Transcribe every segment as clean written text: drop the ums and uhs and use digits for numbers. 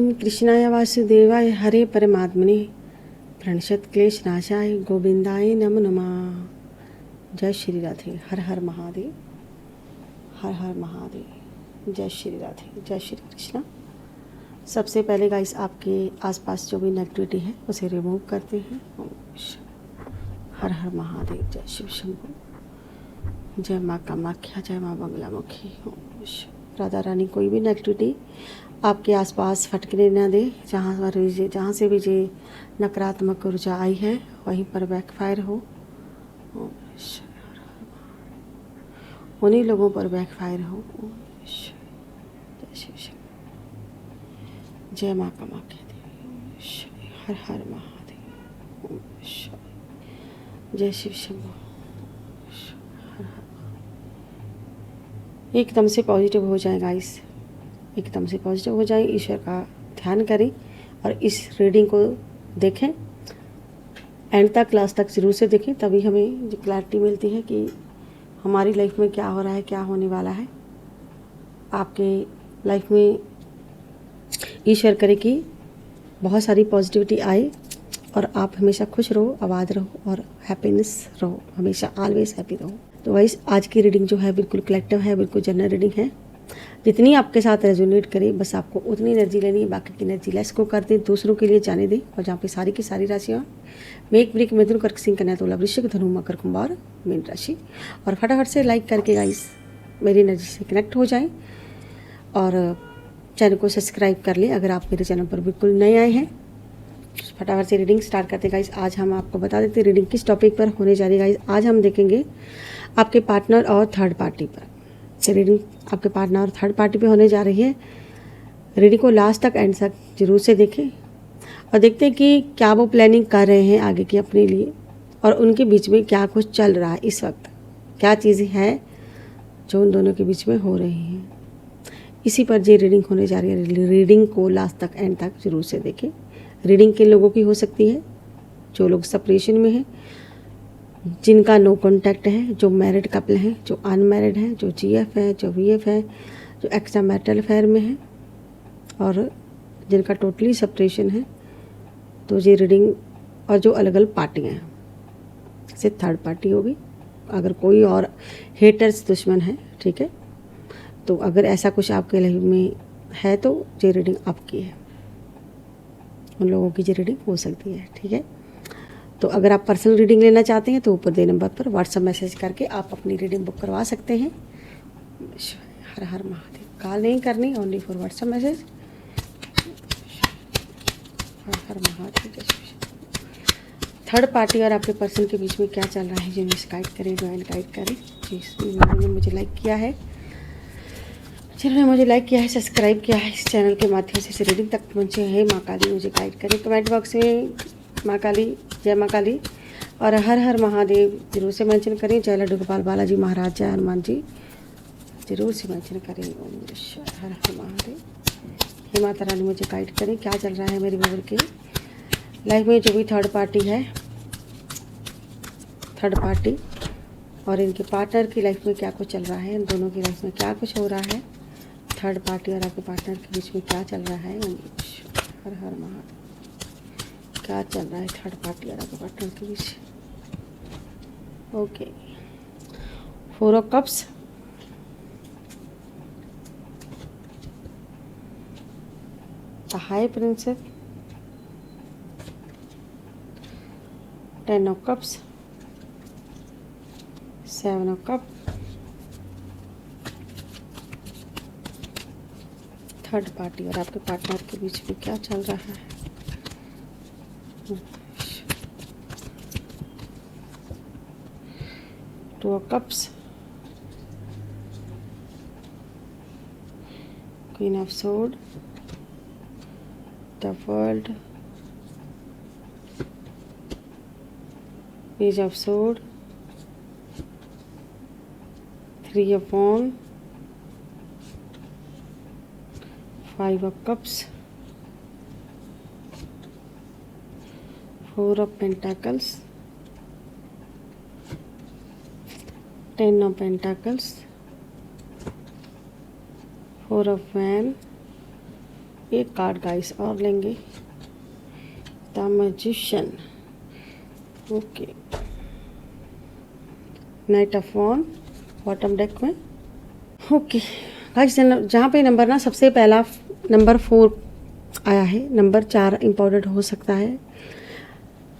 ओम कृष्णाय वासुदेवाय हरे परमात्मने प्रणशत क्लेश नाशाय गोविंदाय नमो नमः। जय श्री राधे। हर हर महादेव, हर हर महादेव। जय श्री राधे, जय श्री कृष्णा। सबसे पहले गाइस आपके आसपास जो भी नेगेटिविटी है उसे रिमूव करते हैं। हर हर महादेव। जय शिव शंभु। जय माँ कामाख्या, जय माँ बंगलामुखी। राधा रानी कोई भी नेगेटिविटी आपके आसपास फटकने न दे। जहाँ से भी जो नकारात्मक ऊर्जा आई है वहीं पर बैकफायर हो। उन्हीं लोगों पर बैकफायर हो। जय शिव शंभु। जय माँ कामाख्या देवी। हर हर महादेव। जय शिव शंभु। एकदम से पॉजिटिव हो जाए गाइस, एकदम से पॉजिटिव हो जाए। ईश्वर का ध्यान करें और इस रीडिंग को देखें, एंड तक, क्लास तक ज़रूर से देखें, तभी हमें जो क्लैरिटी मिलती है कि हमारी लाइफ में क्या हो रहा है, क्या होने वाला है। आपके लाइफ में ईश्वर करे कि बहुत सारी पॉजिटिविटी आए और आप हमेशा खुश रहो, आबाद रहो और हैप्पीनेस रहो, हमेशा ऑलवेज हैप्पी रहो। तो वाइस आज की रीडिंग जो है बिल्कुल कलेक्टिव है, बिल्कुल जनरल रीडिंग है। जितनी आपके साथ रेजोनेट करे बस आपको उतनी एनर्जी लेनी है, बाकी की एनर्जी लेस को कर दें, दूसरों के लिए जाने दें। और जहाँ पे सारी की सारी राशियाँ मेघ वृक मिथुन कर्क सिंह कन्या तुला वृश्चिक धनु मकर कुंभार मीन राशि, और फटाफट से लाइक करके गाइस मेरी एनर्जी से कनेक्ट हो जाएं और चैनल को सब्सक्राइब कर लें अगर आप मेरे चैनल पर बिल्कुल नए आए हैं। फटाफट से रीडिंग स्टार्ट करते गाइस। आज हम आपको बता देते रीडिंग किस टॉपिक पर होने जा रही है गाइस। आज हम देखेंगे आपके पार्टनर और थर्ड पार्टी पर। रीडिंग आपके पार्टनर और थर्ड पार्टी पे होने जा रही है। रीडिंग को लास्ट तक, एंड तक जरूर से देखें और देखते हैं कि क्या वो प्लानिंग कर रहे हैं आगे की अपने लिए, और उनके बीच में क्या कुछ चल रहा है इस वक्त, क्या चीज़ें हैं जो उन दोनों के बीच में हो रही हैं। इसी पर ये रीडिंग होने जा रही है। रीडिंग को लास्ट तक, एंड तक जरूर से देखें। रीडिंग किन लोगों की हो सकती है? जो लोग सेपरेशन में हैं, जिनका नो कॉन्टैक्ट है, जो मैरिड कपल हैं, जो अनमैरिड हैं, जो जीएफ है, जो वीएफ है, जो एक्स्ट्रा मैरिटल अफेयर में है, और जिनका टोटली सेपरेशन है। तो ये रीडिंग, और जो अलग अलग पार्टियाँ हैं, जैसे थर्ड पार्टी होगी। अगर कोई और हेटर्स, दुश्मन है, ठीक है, तो अगर ऐसा कुछ आपके लाइफ में है तो ये रीडिंग आपकी है। उन लोगों की ये रीडिंग हो सकती है, ठीक है। तो अगर आप पर्सनल रीडिंग लेना चाहते हैं तो ऊपर दे नंबर पर व्हाट्सएप मैसेज करके आप अपनी रीडिंग बुक करवा सकते हैं। हर हर महादेव। कॉल नहीं करनी, only for WhatsApp message. Her her Mahadev. Third party और आपके पर्सन के बीच में क्या चल रहा है, जिन्हें गाइड करें, ज्वाइन गाइड करें। जिन्होंने मुझे लाइक किया है, जिन्होंने मुझे लाइक किया है, सब्सक्राइब किया है इस चैनल के माध्यम से इस रीडिंग तक पहुँचे हैं, माँ काली मुझे गाइड करें। कमेंट बॉक्स में माँ काली, जय माँ काली और हर हर महादेव जरूर से मेंशन करें। जय लड्डू गोपाल बालाजी महाराज, जय हनुमान जी जरूर से मेंशन करें। ओम हर हर महादेव। हे माता रानी मुझे गाइड करें, क्या चल रहा है मेरी बहन के लाइफ में, जो भी थर्ड पार्टी है, थर्ड पार्टी और इनके पार्टनर की लाइफ में क्या कुछ चल रहा है, इन दोनों की लाइफ में क्या कुछ हो रहा है, थर्ड पार्टी और आपके पार्टनर के बीच में क्या चल रहा है। हर हर महादेव। क्या चल रहा है थर्ड पार्टी और आपके पार्टनर के बीच। Okay, 4 of cups, the high princess, 10 of cups, 7 of cup, third party और आपके पार्टनर के बीच में क्या चल रहा है। 2 of cups, Queen of Swords, the World, Page of Swords, 3 of Wands, 5 of Cups, 4 of Pentacles, 10 of Pentacles, 4 of Wands, एक card guys और लेंगे, the magician. Okay, knight of wand bottom deck में। ओके गाइस, जहाँ पे number ना सबसे पहला number 4 आया है, नंबर 4 इम्पोर्टेंट हो सकता है,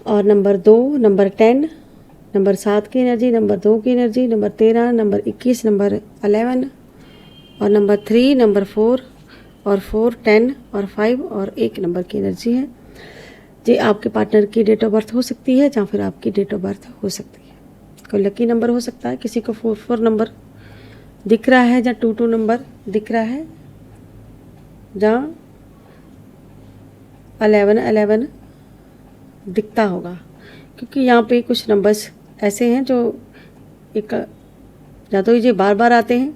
और नंबर 2, नंबर 10, नंबर 7 की एनर्जी, नंबर 2 की एनर्जी, नंबर 13, नंबर 21, नंबर 11, और नंबर 3, नंबर 4, और 4, 10 और 5 और 1 नंबर की एनर्जी है। जी आपके पार्टनर की डेट ऑफ बर्थ हो सकती है, या फिर आपकी डेट ऑफ बर्थ हो सकती है। कोई लकी नंबर हो सकता है, किसी को 4 नंबर दिख रहा है, या 2 नंबर दिख रहा है, जहाँ 11 दिखता होगा, क्योंकि यहाँ पे कुछ नंबर्स ऐसे हैं जो एक या तो ये बार बार आते हैं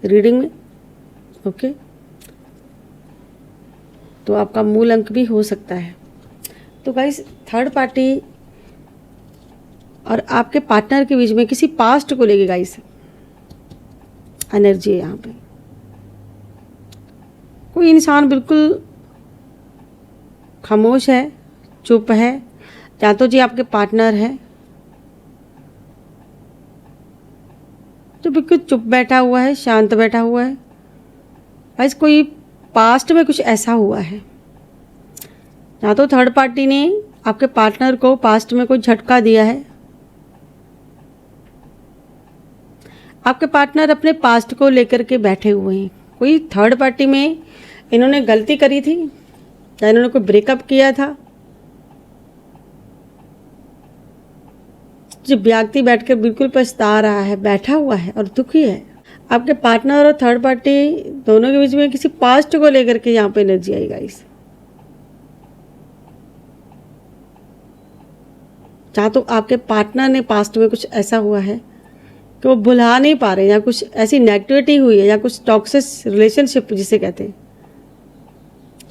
रीडिंग में। ओके, तो आपका मूल अंक भी हो सकता है। तो गाइस, थर्ड पार्टी और आपके पार्टनर के बीच में किसी पास्ट को लेके गाइस एनर्जी है। यहाँ पे कोई इंसान बिल्कुल खामोश है, चुप है, या तो जी आपके पार्टनर है जो बिल्कुल चुप बैठा हुआ है, शांत बैठा हुआ है। गाइस, कोई पास्ट में कुछ ऐसा हुआ है, या तो थर्ड पार्टी ने आपके पार्टनर को पास्ट में कोई झटका दिया है। आपके पार्टनर अपने पास्ट को लेकर के बैठे हुए हैं। कोई थर्ड पार्टी में इन्होंने गलती करी थी, या इन्होंने कोई ब्रेकअप किया था। जो व्यक्ति बैठकर बिल्कुल पछता रहा है, बैठा हुआ है और दुखी है। आपके पार्टनर और थर्ड पार्टी दोनों के बीच में किसी पास्ट को लेकर के यहाँ पे एनर्जी आई गाइस। चाहे तो आपके पार्टनर ने पास्ट में कुछ ऐसा हुआ है कि वो भुला नहीं पा रहे, या कुछ ऐसी नेगेटिविटी हुई है, या कुछ टॉक्सिक रिलेशनशिप जिसे कहते हैं,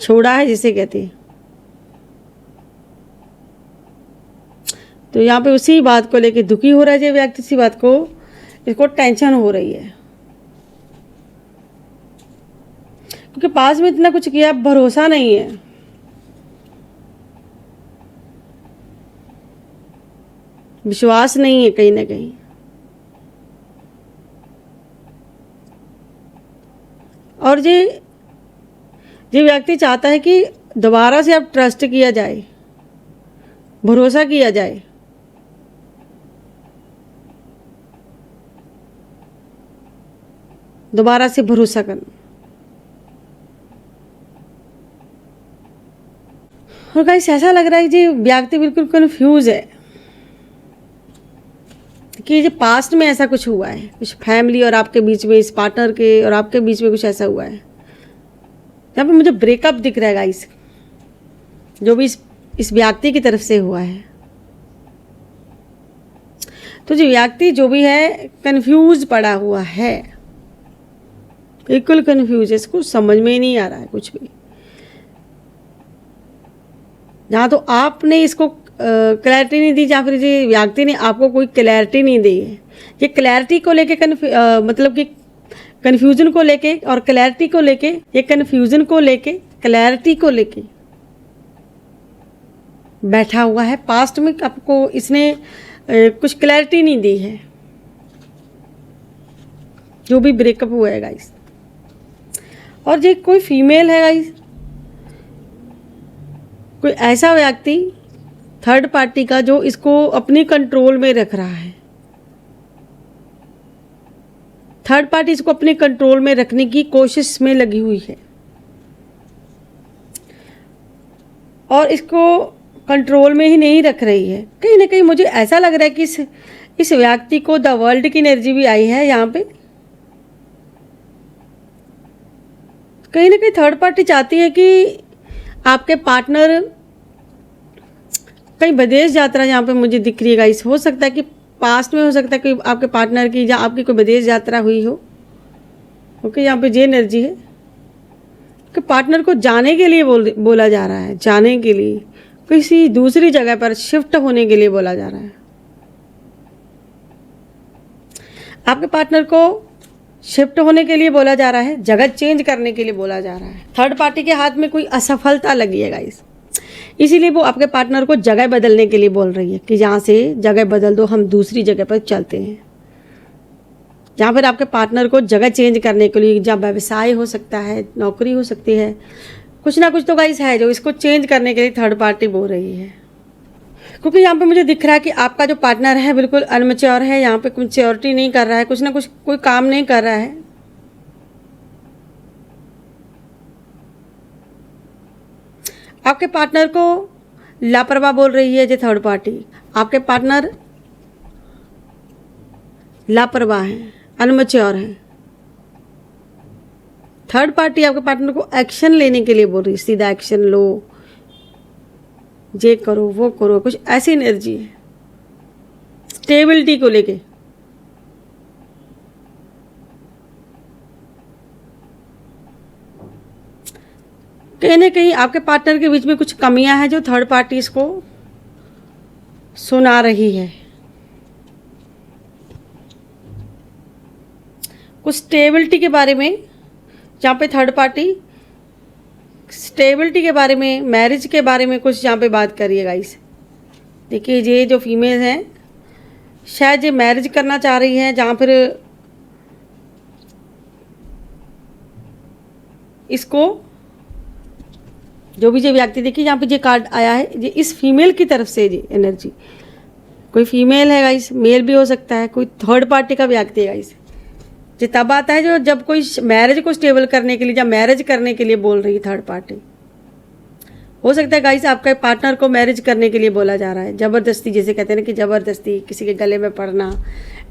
छोड़ा है जिसे कहते हैं। तो यहाँ पे उसी बात को लेके दुखी हो रहा है ये व्यक्ति, इसी बात को इसको टेंशन हो रही है, क्योंकि पास में इतना कुछ किया, भरोसा नहीं है। विश्वास नहीं है कहीं ना कहीं। और ये व्यक्ति चाहता है कि दोबारा से अब ट्रस्ट किया जाए, भरोसा किया जाए। दोबारा से भरोसा करना। और गाइस, ऐसा लग रहा है कि व्यक्ति बिल्कुल कंफ्यूज है कि ये पास्ट में ऐसा कुछ हुआ है, कुछ फैमिली और आपके बीच में, इस पार्टनर के और आपके बीच में कुछ ऐसा हुआ है। यहाँ पे मुझे ब्रेकअप दिख रहा है गाइस, जो भी इस व्यक्ति की तरफ से हुआ है। तो जो व्यक्ति जो भी है कंफ्यूज पड़ा हुआ है, बिल्कुल कंफ्यूज है, इसको समझ में ही नहीं आ रहा है कुछ भी। जहाँ तो आपने इसको क्लैरिटी नहीं दी, या फिर ये व्यक्ति ने आपको कोई क्लैरिटी नहीं दी है। ये क्लैरिटी को लेके मतलब कि कन्फ्यूजन को लेके और क्लैरिटी को लेके, ये कन्फ्यूजन को लेके क्लैरिटी को लेके बैठा हुआ है। पास्ट में आपको इसने कुछ क्लैरिटी नहीं दी है, जो भी ब्रेकअप हुआ है गाइस। और ये कोई फीमेल है गाइस, कोई ऐसा व्यक्ति थर्ड पार्टी का जो इसको अपनी कंट्रोल में रख रहा है। थर्ड पार्टी इसको अपने कंट्रोल में रखने की कोशिश में लगी हुई है, और इसको कंट्रोल में ही नहीं रख रही है। कहीं ना कहीं मुझे ऐसा लग रहा है कि इस व्यक्ति को द वर्ल्ड की एनर्जी भी आई है यहाँ पे। कहीं ना कहीं थर्ड पार्टी चाहती है कि आपके पार्टनर कहीं विदेश यात्रा यहाँ पे मुझे दिख रही है गाइस। हो सकता है कि पास्ट में, हो सकता है कि आपके पार्टनर की या आपकी कोई विदेश यात्रा हुई हो। ओके, यहाँ पे ये एनर्जी है कि पार्टनर को जाने के लिए बोला जा रहा है, जाने के लिए किसी दूसरी जगह पर शिफ्ट होने के लिए बोला जा रहा है। आपके पार्टनर को शिफ्ट होने के लिए बोला जा रहा है, जगह चेंज करने के लिए बोला जा रहा है। थर्ड पार्टी के हाथ में कोई असफलता लगी है गाइस, इसीलिए वो आपके पार्टनर को जगह बदलने के लिए बोल रही है कि यहाँ से जगह बदल दो, हम दूसरी जगह पर चलते हैं। जहाँ पर आपके पार्टनर को जगह चेंज करने के लिए, जहाँ व्यवसाय हो सकता है, नौकरी हो सकती है, कुछ ना कुछ तो गाइस है जो इसको चेंज करने के लिए थर्ड पार्टी बोल रही है। क्योंकि यहाँ पे मुझे दिख रहा है कि आपका जो पार्टनर है बिल्कुल अनमैच्योर है, यहाँ पे मैच्योरिटी नहीं कर रहा है, कुछ ना कुछ कोई काम नहीं कर रहा है। आपके पार्टनर को लापरवाह बोल रही है जो थर्ड पार्टी। आपके पार्टनर लापरवाह है, अनमैच्योर है। थर्ड पार्टी आपके पार्टनर को एक्शन लेने के लिए बोल रही है, सीधा एक्शन लो, ये करो वो करो, कुछ ऐसी एनर्जी है स्टेबिलिटी को लेके। कहीं ना कहीं आपके पार्टनर के बीच में कुछ कमियां हैं जो थर्ड पार्टी इसको सुना रही है। कुछ स्टेबिलिटी के बारे में, जहाँ पे थर्ड पार्टी स्टेबिलिटी के बारे में, मैरिज के बारे में कुछ यहाँ पे बात करिए गाइस। देखिए ये जो फीमेल हैं शायद ये मैरिज करना चाह रही हैं, जहाँ पर इसको जो भी ये व्यक्ति, देखिए यहाँ पे ये कार्ड आया है, ये इस फीमेल की तरफ से ये एनर्जी, कोई फीमेल है गाइस, मेल भी हो सकता है, कोई थर्ड पार्टी का व्यक्ति है गाइस। ये तब आता है जो जब कोई मैरिज को स्टेबल करने के लिए, जब मैरिज करने के लिए बोल रही है थर्ड पार्टी। हो सकता है गाइस आपका पार्टनर को मैरिज करने के लिए बोला जा रहा है, ज़बरदस्ती, जैसे कहते हैं ना कि ज़बरदस्ती किसी के गले में पड़ना,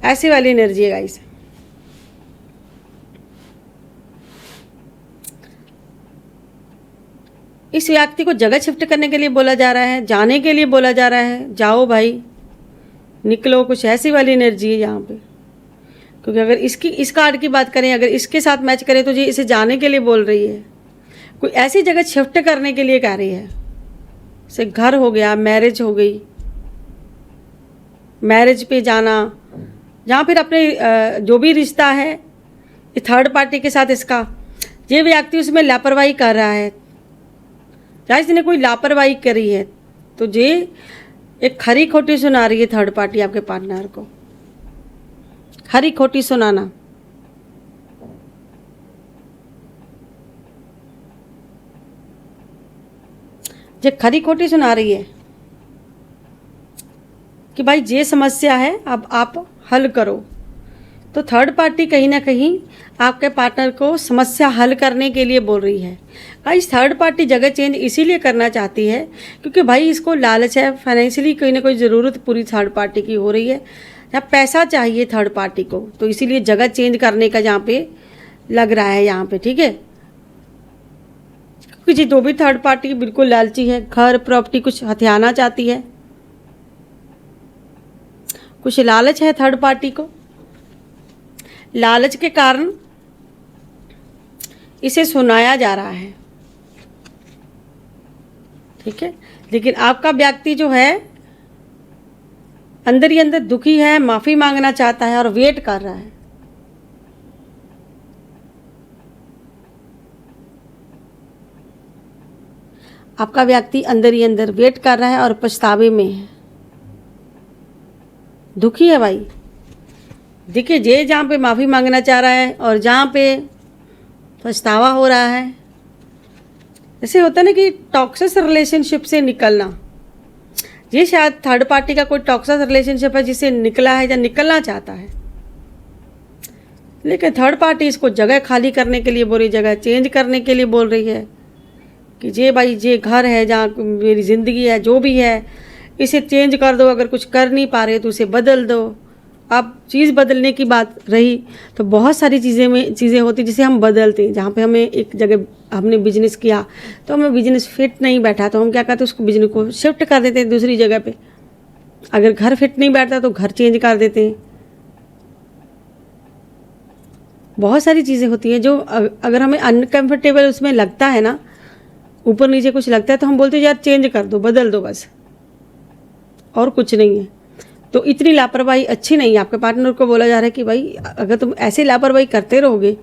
ऐसी वाली एनर्जी है गाइस। इस व्यक्ति को जगह शिफ्ट करने के लिए बोला जा रहा है, जाने के लिए बोला जा रहा है, जाओ भाई निकलो, कुछ ऐसी वाली एनर्जी है यहाँ पे। क्योंकि अगर इस कार्ड की बात करें, अगर इसके साथ मैच करें तो ये इसे जाने के लिए बोल रही है, कोई ऐसी जगह शिफ्ट करने के लिए कह रही है। जैसे घर हो गया, मैरिज हो गई, मैरिज पे जाना, जहाँ फिर अपने जो भी रिश्ता है ये थर्ड पार्टी के साथ इसका, ये व्यक्ति उसमें लापरवाही कर रहा है, चाहे इसने कोई लापरवाही करी है तो ये एक खरी खोटी सुना रही है थर्ड पार्टी आपके पार्टनर को। खरी खोटी सुनाना, जो खरी खोटी सुना रही है कि भाई ये समस्या है, अब आप हल करो। तो थर्ड पार्टी कहीं ना कहीं आपके पार्टनर को समस्या हल करने के लिए बोल रही है। गाइस थर्ड पार्टी जगह चेंज इसीलिए करना चाहती है क्योंकि भाई इसको लालच है, फाइनेंशियली कोई ना कोई ज़रूरत पूरी थर्ड पार्टी की हो रही है, या पैसा चाहिए थर्ड पार्टी को, तो इसीलिए जगह चेंज करने का यहाँ पे लग रहा है यहाँ पे, ठीक है। क्योंकि जो भी थर्ड पार्टी बिल्कुल लालची है, घर प्रॉपर्टी कुछ हथियाना चाहती है, कुछ लालच है थर्ड पार्टी को, लालच के कारण इसे सुनाया जा रहा है, ठीक है। लेकिन आपका व्यक्ति जो है अंदर ही अंदर दुखी है, माफी मांगना चाहता है और वेट कर रहा है। आपका व्यक्ति अंदर ही अंदर वेट कर रहा है और पछतावे में है, दुखी है भाई। देखिए ये जहाँ पे माफ़ी मांगना चाह रहा है और जहाँ पे पछतावा हो रहा है, जैसे होता है ना कि टॉक्सिक रिलेशनशिप से निकलना, ये शायद थर्ड पार्टी का कोई टॉक्सिक रिलेशनशिप है जिससे निकला है या निकलना चाहता है। लेकिन थर्ड पार्टी इसको जगह खाली करने के लिए बोल रही, जगह चेंज करने के लिए बोल रही है कि ये भाई ये घर है जहाँ मेरी ज़िंदगी है, जो भी है इसे चेंज कर दो, अगर कुछ कर नहीं पा रहे तो उसे बदल दो। अब चीज़ बदलने की बात रही तो बहुत सारी चीज़ें होती जिसे हम बदलते हैं। जहाँ पे हमें एक जगह हमने बिजनेस किया तो हमें बिजनेस फिट नहीं बैठा तो हम क्या करते हैं, उसको बिजनेस को शिफ्ट कर देते हैं दूसरी जगह पे। अगर घर फिट नहीं बैठता तो घर चेंज कर देते हैं। बहुत सारी चीज़ें होती हैं जो अगर हमें अनकम्फर्टेबल उसमें लगता है ना, ऊपर नीचे कुछ लगता है तो हम बोलते हैं यार चेंज कर दो, बदल दो बस, और कुछ नहीं है। तो इतनी लापरवाही अच्छी नहीं है। आपके पार्टनर को बोला जा रहा है कि भाई अगर तुम ऐसे लापरवाही करते रहोगे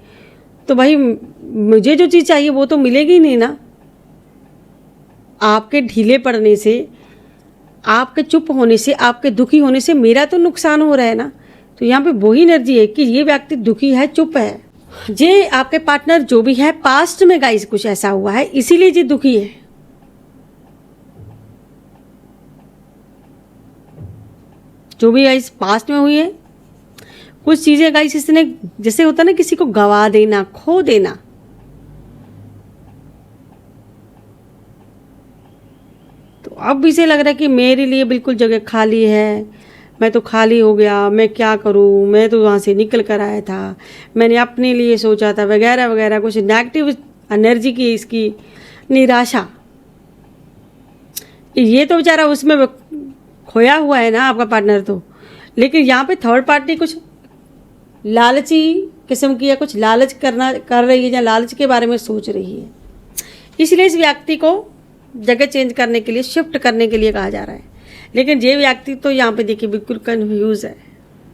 तो भाई मुझे जो चीज़ चाहिए वो तो मिलेगी नहीं ना। आपके ढीले पड़ने से, आपके चुप होने से, आपके दुखी होने से मेरा तो नुकसान हो रहा है ना। तो यहाँ पे वही एनर्जी है कि ये व्यक्ति दुखी है, चुप है। ये आपके पार्टनर जो भी है पास्ट में गाइस कुछ ऐसा हुआ है, इसीलिए ये दुखी है। जो भी गाइस पास्ट में हुई है कुछ चीजें गाइस, इसने जैसे होता ना किसी को गवा देना, खो देना। तो अब इसे लग रहा है कि मेरे लिए बिल्कुल जगह खाली है, मैं तो खाली हो गया, मैं क्या करूं, मैं तो वहां से निकल कर आया था, मैंने अपने लिए सोचा था वगैरह वगैरह। कुछ नेगेटिव एनर्जी की इसकी निराशा, ये तो बेचारा उसमें खोया हुआ है ना आपका पार्टनर तो। लेकिन यहाँ पे थर्ड पार्टी कुछ लालची किस्म की है, कुछ लालच कर रही है या लालच के बारे में सोच रही है। इसलिए इस व्यक्ति को जगह चेंज करने के लिए, शिफ्ट करने के लिए कहा जा रहा है। लेकिन ये व्यक्ति तो यहाँ पे देखिए बिल्कुल कन्फ्यूज है,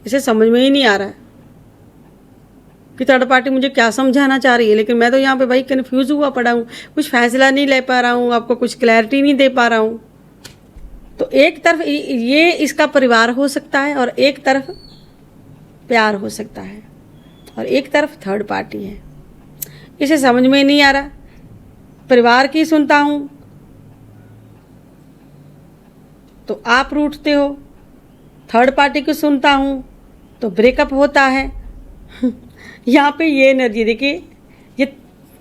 इसे समझ में ही नहीं आ रहा है कि थर्ड पार्टी मुझे क्या समझाना चाह रही है। लेकिन मैं तो यहाँ पे भाई कन्फ्यूज हुआ पड़ा हूँ, कुछ फैसला नहीं ले पा रहा हूँ, आपको कुछ क्लैरिटी नहीं दे पा रहा हूँ। तो एक तरफ ये इसका परिवार हो सकता है और एक तरफ प्यार हो सकता है और एक तरफ थर्ड पार्टी है। इसे समझ में नहीं आ रहा। परिवार की सुनता हूँ तो आप रूठते हो, थर्ड पार्टी को सुनता हूँ तो ब्रेकअप होता है। यहाँ पे ये एनर्जी देखिए,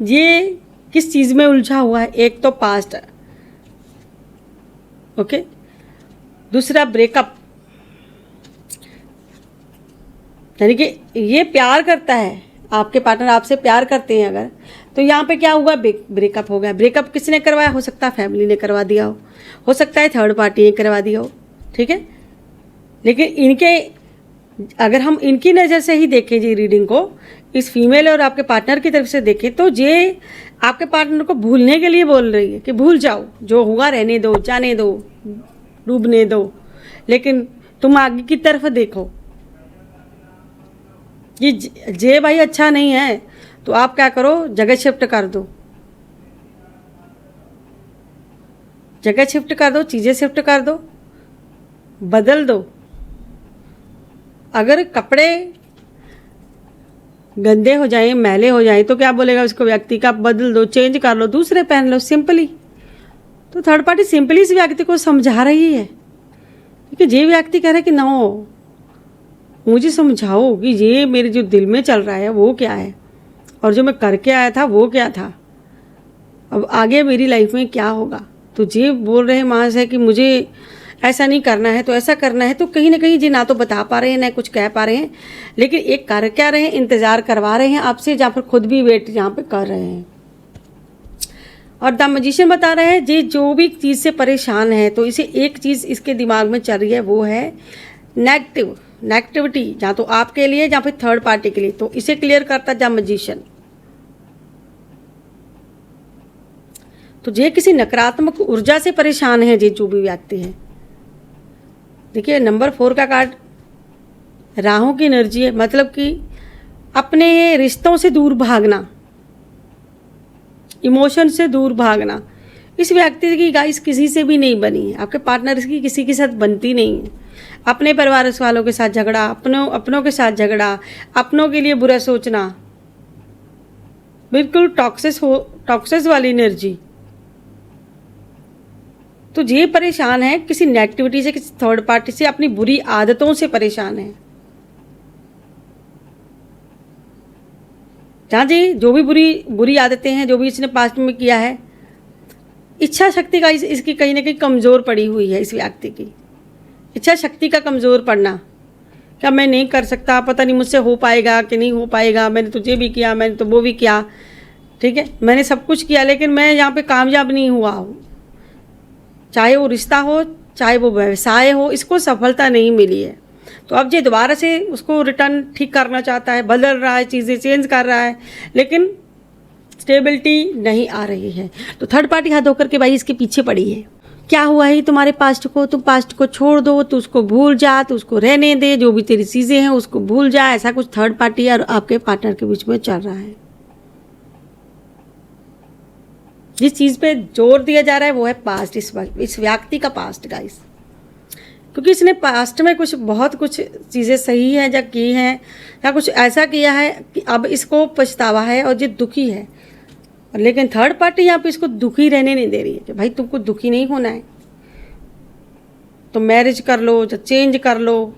ये किस चीज़ में उलझा हुआ है। एक तो पास्ट, ओके, दूसरा ब्रेकअप, यानी कि ये प्यार करता है, आपके पार्टनर आपसे प्यार करते हैं अगर, तो यहाँ पे क्या हुआ, ब्रेकअप हो गया। ब्रेकअप किसने करवाया, हो सकता है फैमिली ने करवा दिया हो सकता है थर्ड पार्टी ने करवा दिया हो, ठीक है। लेकिन इनके, अगर हम इनकी नज़र से ही देखें जी रीडिंग को, इस फीमेल और आपके पार्टनर की तरफ से देखें तो ये आपके पार्टनर को भूलने के लिए बोल रही है कि भूल जाओ, जो हुआ रहने दो, जाने दो, डूबने दो, लेकिन तुम आगे की तरफ देखो। ये भाई अच्छा नहीं है तो आप क्या करो, जगह शिफ्ट कर दो, जगह शिफ्ट कर दो, चीज़ें शिफ्ट कर दो, बदल दो। अगर कपड़े गंदे हो जाएं, मैले हो जाएं तो क्या बोलेगा उसको व्यक्ति का, बदल दो, चेंज कर लो, दूसरे पहन लो, सिंपली। तो थर्ड पार्टी सिंपली इस व्यक्ति को समझा रही है, क्योंकि ये व्यक्ति कह रहा है कि नो, मुझे समझाओ कि ये मेरे जो दिल में चल रहा है वो क्या है और जो मैं करके आया था वो क्या था, अब आगे मेरी लाइफ में क्या होगा। तो ये बोल रहे हैं महाशय कि मुझे ऐसा नहीं करना है तो ऐसा करना है। तो कहीं ना कहीं जी ना तो बता पा रहे हैं ना कुछ कह पा रहे हैं, लेकिन एक कर क्या रहे हैं, इंतज़ार करवा रहे हैं आपसे, जहाँ पर खुद भी वेट यहाँ पे कर रहे हैं। और द मैजिशियन बता रहे हैं जी जो भी चीज़ से परेशान है तो इसे एक चीज़ इसके दिमाग में चल रही है, वो है नेगेटिविटी, जहाँ तो आपके लिए जहाँ फिर थर्ड पार्टी के लिए। तो इसे क्लियर करता द मैजिशियन। तो ये किसी नकारात्मक ऊर्जा से परेशान है जी जो भी व्यक्ति है। देखिए नंबर 4 का कार्ड राहु की एनर्जी है, मतलब कि अपने रिश्तों से दूर भागना, इमोशन से दूर भागना। इस व्यक्ति की गाइस किसी से भी नहीं बनी है, आपके पार्टनर की किसी के साथ बनती नहीं है। अपने परिवार वालों के साथ झगड़ा, अपनों के साथ झगड़ा, अपनों के लिए बुरा सोचना, बिल्कुल टॉक्सिस वाली एनर्जी। तो ये परेशान है किसी नेगेटिविटी से, किसी थर्ड पार्टी से, अपनी बुरी आदतों से परेशान है। जहाँ जी जो भी बुरी आदतें हैं, जो भी इसने पास्ट में किया है, इच्छा शक्ति का इसकी कहीं ना कहीं कमज़ोर पड़ी हुई है। इस व्यक्ति की इच्छा शक्ति का कमज़ोर पड़ना, क्या मैं नहीं कर सकता, पता नहीं मुझसे हो पाएगा कि नहीं हो पाएगा, मैंने तुझे भी किया, मैंने तो वो भी किया, ठीक है, मैंने सब कुछ किया लेकिन मैं यहाँ पे कामयाब नहीं हुआ हूँ। चाहे वो रिश्ता हो, चाहे वो व्यवसाय हो, इसको सफलता नहीं मिली है। तो अब ये दोबारा से उसको रिटर्न ठीक करना चाहता है, बदल रहा है, चीज़ें चेंज कर रहा है, लेकिन स्टेबिलिटी नहीं आ रही है। तो थर्ड पार्टी हाथ धोकर के भाई इसके पीछे पड़ी है क्या हुआ है तुम्हारे पास्ट को, तुम पास्ट को छोड़ दो, तू उसको भूल जा, तू उसको रहने दे, जो भी तेरी चीज़ें हैं उसको भूल जा, ऐसा कुछ थर्ड पार्टी और आपके पार्टनर के बीच में चल रहा है। जिस चीज़ पे जोर दिया जा रहा है वो है पास्ट, इस व्यक्ति का पास्ट गाइस, क्योंकि इसने पास्ट में बहुत कुछ चीज़ें सही हैं या की हैं, या कुछ ऐसा किया है कि अब इसको पछतावा है और ये दुखी है। लेकिन थर्ड पार्टी यहाँ पे इसको दुखी रहने नहीं दे रही है कि भाई तुमको दुखी नहीं होना है तो मैरिज कर लो या चेंज कर लो,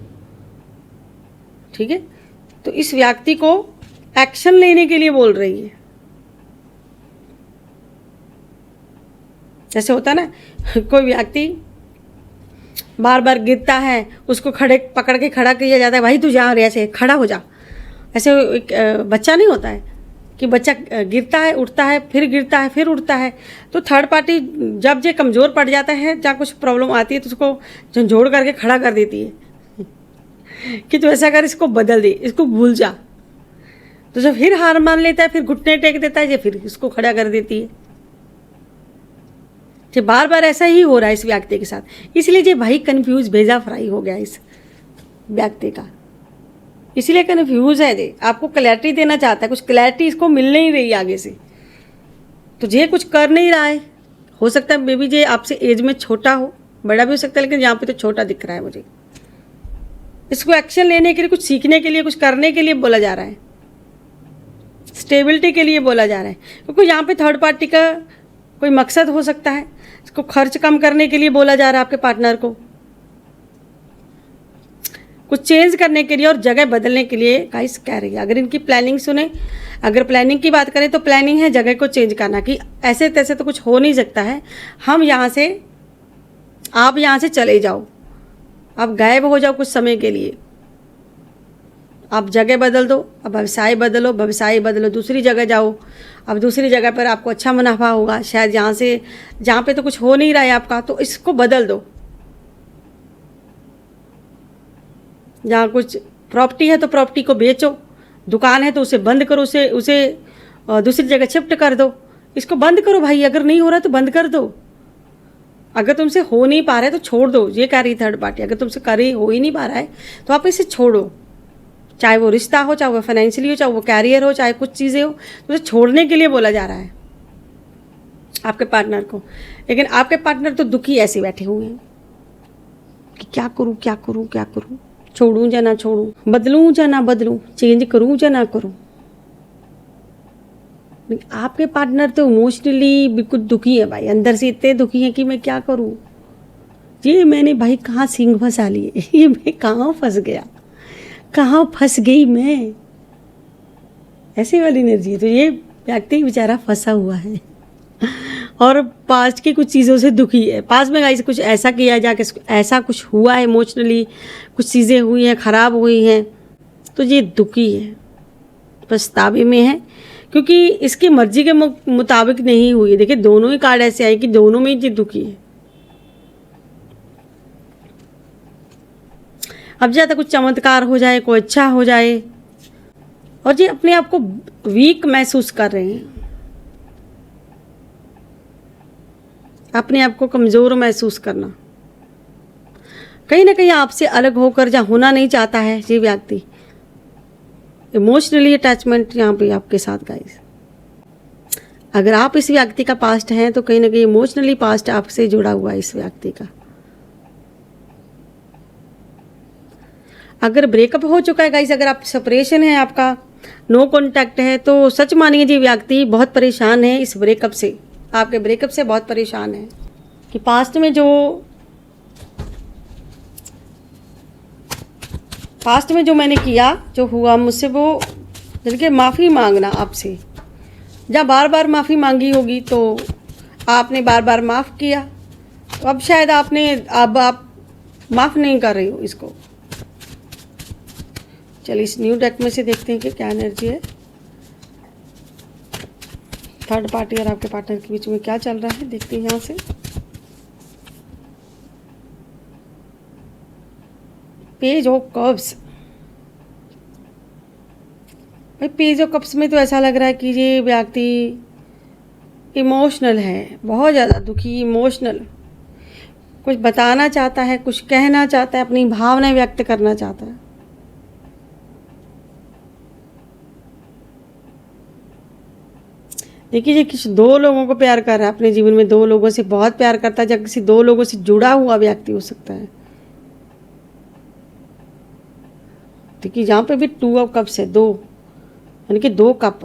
ठीक है। तो इस व्यक्ति को एक्शन लेने के लिए बोल रही है। जैसे होता है ना, कोई व्यक्ति बार बार गिरता है, उसको पकड़ के खड़ा किया जाता है, भाई तू जा रहे ऐसे खड़ा हो जा। ऐसे एक बच्चा नहीं होता है कि बच्चा गिरता है, उठता है, फिर गिरता है, फिर उठता है। तो थर्ड पार्टी जब ये कमज़ोर पड़ जाता है, जहाँ कुछ प्रॉब्लम आती है, तो उसको झंझोड़ करके खड़ा कर देती है कि तू ऐसा कर, इसको बदल दे, इसको भूल जा। तो जब फिर हार मान लेता है, फिर घुटने टेक देता है, ये फिर इसको खड़ा कर देती है। ये बार बार ऐसा ही हो रहा है इस व्यक्ति के साथ। इसलिए ये भाई कन्फ्यूज भेजा फ्राई हो गया इस व्यक्ति का, इसलिए कन्फ्यूज है। ये आपको क्लैरिटी देना चाहता है, कुछ क्लैरिटी इसको मिल नहीं रही आगे से, तो ये कुछ कर नहीं रहा है। हो सकता है मे बी ये आपसे एज में छोटा हो, बड़ा भी हो सकता है, लेकिन यहाँ पे तो छोटा दिख रहा है मुझे। इसको एक्शन लेने के लिए, कुछ सीखने के लिए, कुछ करने के लिए बोला जा रहा है, स्टेबिलिटी के लिए बोला जा रहा है। क्योंकि यहाँ पे थर्ड पार्टी का कोई मकसद हो सकता है, इसको खर्च कम करने के लिए बोला जा रहा है आपके पार्टनर को, कुछ चेंज करने के लिए और जगह बदलने के लिए गाइस कह रही है। अगर इनकी प्लानिंग सुने, अगर प्लानिंग की बात करें तो प्लानिंग है जगह को चेंज करना, कि ऐसे तैसे तो कुछ हो नहीं सकता है, हम यहाँ से, आप यहाँ से चले जाओ, आप गायब हो जाओ कुछ समय के लिए, आप जगह बदल दो, अब व्यवसाय बदलो, व्यवसाय बदलो, दूसरी जगह जाओ। अब दूसरी जगह पर आपको अच्छा मुनाफा होगा शायद, जहाँ पे तो कुछ हो नहीं रहा है आपका, तो इसको बदल दो। जहाँ कुछ प्रॉपर्टी है तो प्रॉपर्टी को बेचो, दुकान है तो उसे बंद करो, उसे दूसरी जगह शिफ्ट कर दो, इसको बंद करो भाई। अगर नहीं हो रहा तो बंद कर दो, अगर तुमसे हो नहीं पा रहा है तो छोड़ दो। ये कह रही थर्ड पार्टी, अगर तुमसे हो ही नहीं पा रहा है तो आप इसे छोड़ो, चाहे वो रिश्ता हो, चाहे वो फाइनेंशियली हो, चाहे वो कैरियर हो, चाहे कुछ चीज़ें हो, तो उसे छोड़ने के लिए बोला जा रहा है आपके पार्टनर को। लेकिन आपके पार्टनर तो दुखी ऐसे बैठे हुए हैं कि क्या करूं, क्या करूं, क्या करूं, छोड़ूं या ना छोड़ूं, बदलूं या ना बदलूं, चेंज करूं या ना करूं। आपके पार्टनर तो इमोशनली बिल्कुल दुखी है भाई, अंदर से इतने दुखी है कि मैं क्या करूं, ये मैंने भाई कहाँ सींग फंसा लिए, ये मैं कहाँ फंस गया, कहाँ फंस गई मैं, ऐसी वाली एनर्जी है। तो ये व्यक्ति बेचारा फंसा हुआ है और पास्ट की कुछ चीज़ों से दुखी है। पास्ट में गाइस कुछ ऐसा किया जाके ऐसा कुछ हुआ है, इमोशनली कुछ चीज़ें हुई हैं, ख़राब हुई हैं, तो ये दुखी है, पछतावे में है, क्योंकि इसकी मर्जी के मुताबिक नहीं हुई है। देखिए दोनों ही कार्ड ऐसे आए कि दोनों में ये दुखी है। अब ज़्यादा कुछ चमत्कार हो जाए, कोई अच्छा हो जाए, और ये अपने आप को वीक महसूस कर रहे हैं, अपने आप को कमज़ोर महसूस करना, कहीं ना कहीं आपसे अलग होकर जहाँ होना नहीं चाहता है ये व्यक्ति। इमोशनली अटैचमेंट यहाँ पे आपके साथ गाइस, अगर आप इस व्यक्ति का पास्ट हैं तो कहीं ना कहीं इमोशनली पास्ट आपसे जुड़ा हुआ है इस व्यक्ति का। अगर ब्रेकअप हो चुका है गाइस, अगर आप सेपरेशन है, आपका नो कांटेक्ट है, तो सच मानिए जी व्यक्ति बहुत परेशान है इस ब्रेकअप से, आपके ब्रेकअप से बहुत परेशान है कि पास्ट में जो मैंने किया, जो हुआ मुझसे, वो बल्कि माफ़ी मांगना आपसे, जब बार बार माफ़ी मांगी होगी तो आपने बार बार माफ़ किया, तो अब शायद आप माफ़ नहीं कर रही हो इसको। चलिए इस न्यू डेक में से देखते हैं कि क्या एनर्जी है, थर्ड पार्टी और आपके पार्टनर के बीच में क्या चल रहा है, देखते हैं यहाँ से। पेज ऑफ कप्स, भाई पेज ऑफ कप्स में तो ऐसा लग रहा है कि ये व्यक्ति इमोशनल है, बहुत ज़्यादा दुखी, इमोशनल, कुछ बताना चाहता है, कुछ कहना चाहता है, अपनी भावनाएं व्यक्त करना चाहता है। देखिए, ये किसी दो लोगों को प्यार कर रहा है, अपने जीवन में दो लोगों से बहुत प्यार करता है, या किसी दो लोगों से जुड़ा हुआ व्यक्ति हो सकता है। देखिए यहाँ पे भी 2 ऑफ कप्स है, 2 यानी कि 2 कप,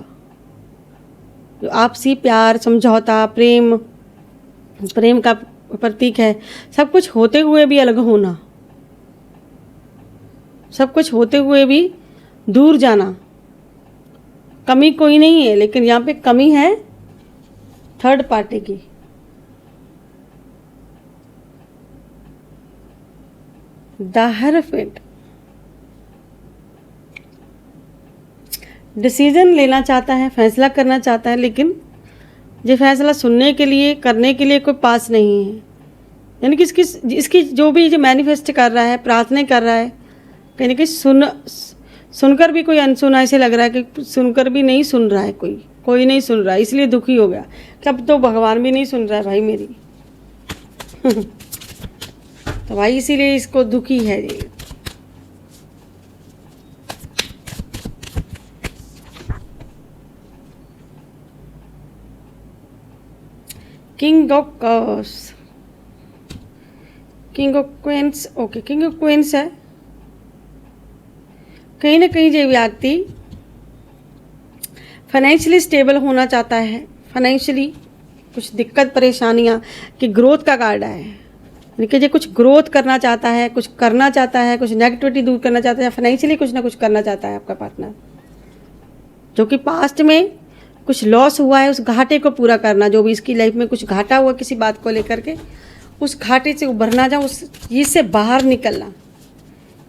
जो आपसी प्यार, समझौता, प्रेम का प्रतीक है। सब कुछ होते हुए भी अलग होना, सब कुछ होते हुए भी दूर जाना। कमी कोई नहीं है, लेकिन यहाँ पे कमी है थर्ड पार्टी की। द हेरोफेंट डिसीजन लेना चाहता है, फैसला करना चाहता है, लेकिन ये फैसला सुनने के लिए, करने के लिए कोई पास नहीं है। यानी कि इसकी जो भी जो मैनिफेस्ट कर रहा है, प्रार्थना कर रहा है, कहीं ना कहीं सुनकर भी कोई अनसुना ऐसे लग रहा है कि सुनकर भी नहीं सुन रहा है, कोई नहीं सुन रहा है, इसलिए दुखी हो गया कि अब तो भगवान भी नहीं सुन रहा है भाई मेरी। तो भाई इसीलिए इसको दुखी है ये। King of queens, okay, king of queens है। कहीं ना कहीं ये व्यक्ति फाइनेंशियली स्टेबल होना चाहता है, फाइनेंशियली कुछ दिक्कत परेशानियां कि ग्रोथ का कार्ड है, यानी कि ये कुछ ग्रोथ करना चाहता है, कुछ करना चाहता है, कुछ नेगेटिविटी दूर करना चाहता है, फाइनेंशियली कुछ ना कुछ करना चाहता है आपका पार्टनर, जो कि पास्ट में कुछ लॉस हुआ है उस घाटे को पूरा करना। जो भी इसकी लाइफ में कुछ घाटा हुआ किसी बात को लेकर के, उस घाटे से उभरना, जा उस चीज़ से बाहर निकलना,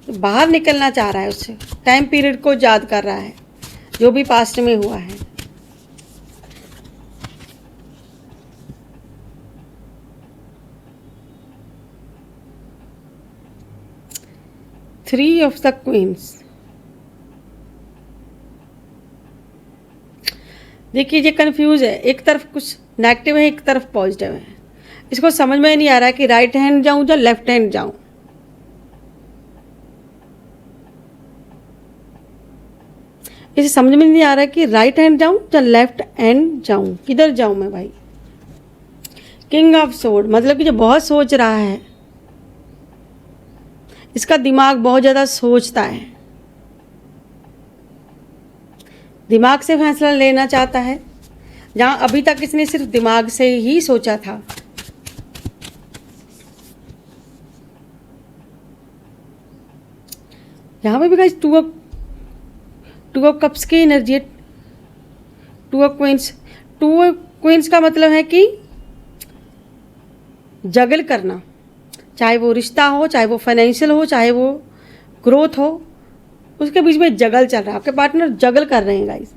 बाहर निकलना चाह रहा है, उससे टाइम पीरियड को याद कर रहा है जो भी पास्ट में हुआ है। थ्री ऑफ द क्वींस, देखिए ये कंफ्यूज है, एक तरफ कुछ नेगेटिव है, एक तरफ पॉजिटिव है। इसको समझ में नहीं आ रहा है कि राइट हैंड जाऊं या लेफ्ट हैंड जाऊं। इसे समझ में नहीं आ रहा है कि राइट हैंड जाऊं या लेफ्ट हैंड जाऊं, किधर जाऊं मैं भाई। किंग ऑफ सोर्ड मतलब कि जो बहुत सोच रहा है, इसका दिमाग बहुत ज़्यादा सोचता है, दिमाग से फैसला लेना चाहता है, जहां अभी तक इसने सिर्फ दिमाग से ही सोचा था। यहाँ पे भी गाइस टू ऑफ कप्स की एनर्जी है, टू ऑफ क्वींस का मतलब है कि जगल करना, चाहे वो रिश्ता हो, चाहे वो फाइनेंशियल हो, चाहे वो ग्रोथ हो, उसके बीच में जगल चल रहा है। आपके पार्टनर जगल कर रहे हैं गाइस,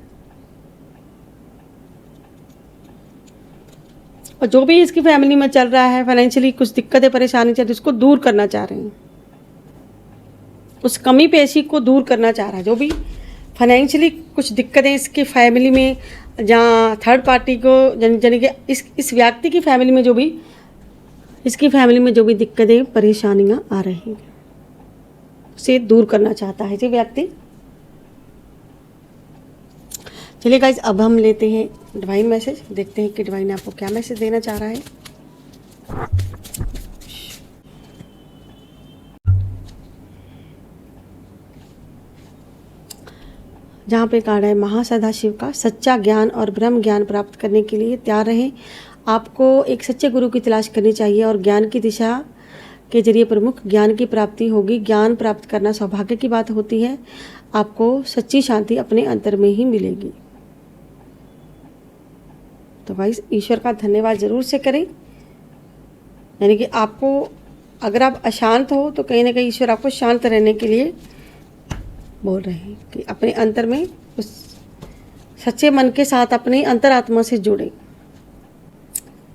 और जो भी इसकी फैमिली में चल रहा है, फाइनेंशियली कुछ दिक्कतें परेशानी चल रही है, उसको दूर करना चाह रहे हैं, उस कमी पेशी को दूर करना चाह रहा है। जो भी फाइनेंशियली कुछ दिक्कतें इसकी फैमिली में, जहाँ थर्ड पार्टी को यानी कि इस व्यक्ति की फैमिली में जो भी, इसकी फैमिली में जो भी दिक्कतें परेशानियाँ आ रही हैं, से दूर करना चाहता है ये व्यक्ति। चलिए गाइज, अब हम लेते हैं डिवाइन मैसेज, देखते हैं कि डिवाइन आपको क्या मैसेज देना चाह रहा है। जहाँ पे कार्ड है महासदाशिव का, सच्चा ज्ञान और ब्रह्म ज्ञान प्राप्त करने के लिए तैयार रहें। आपको एक सच्चे गुरु की तलाश करनी चाहिए और ज्ञान की दिशा के जरिए प्रमुख ज्ञान की प्राप्ति होगी। ज्ञान प्राप्त करना सौभाग्य की बात होती है, आपको सच्ची शांति अपने अंतर में ही मिलेगी। तो भाई ईश्वर का धन्यवाद जरूर से करें, यानी कि आपको अगर आप अशांत हो तो कहीं ना कहीं ईश्वर आपको शांत रहने के लिए बोल रहे हैं कि अपने अंतर में उस सच्चे मन के साथ अपनी अंतरात्मा से जुड़े।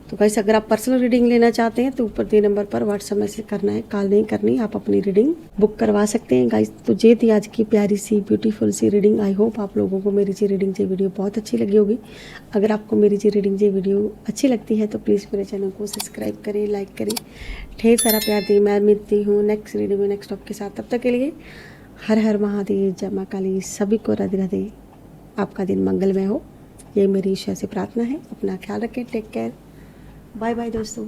तो गाइस अगर आप पर्सनल रीडिंग लेना चाहते हैं तो ऊपर दिए नंबर पर व्हाट्सएप मैसेज करना है, कॉल नहीं करनी, आप अपनी रीडिंग बुक करवा सकते हैं गाइस। तो ये थी आज की प्यारी सी ब्यूटीफुल सी रीडिंग। आई होप आप लोगों को मेरी ये रीडिंग ये वीडियो बहुत अच्छी लगी होगी। अगर आपको मेरी ये रीडिंग ये वीडियो अच्छी लगती है तो प्लीज़ मेरे चैनल को सब्सक्राइब करें, लाइक करें, ढेर सारा प्यार दें। मैं मिलती हूँ नेक्स्ट रीडिंग में नेक्स्ट टॉपिक के साथ। तब तक के लिए हर हर महादेव, जय मां काली, सभी को राधे राधे। आपका दिन मंगलमय हो, ये मेरी ईश्वर से प्रार्थना है। अपना ख्याल रखें, टेक केयर, बाय बाय दोस्तों।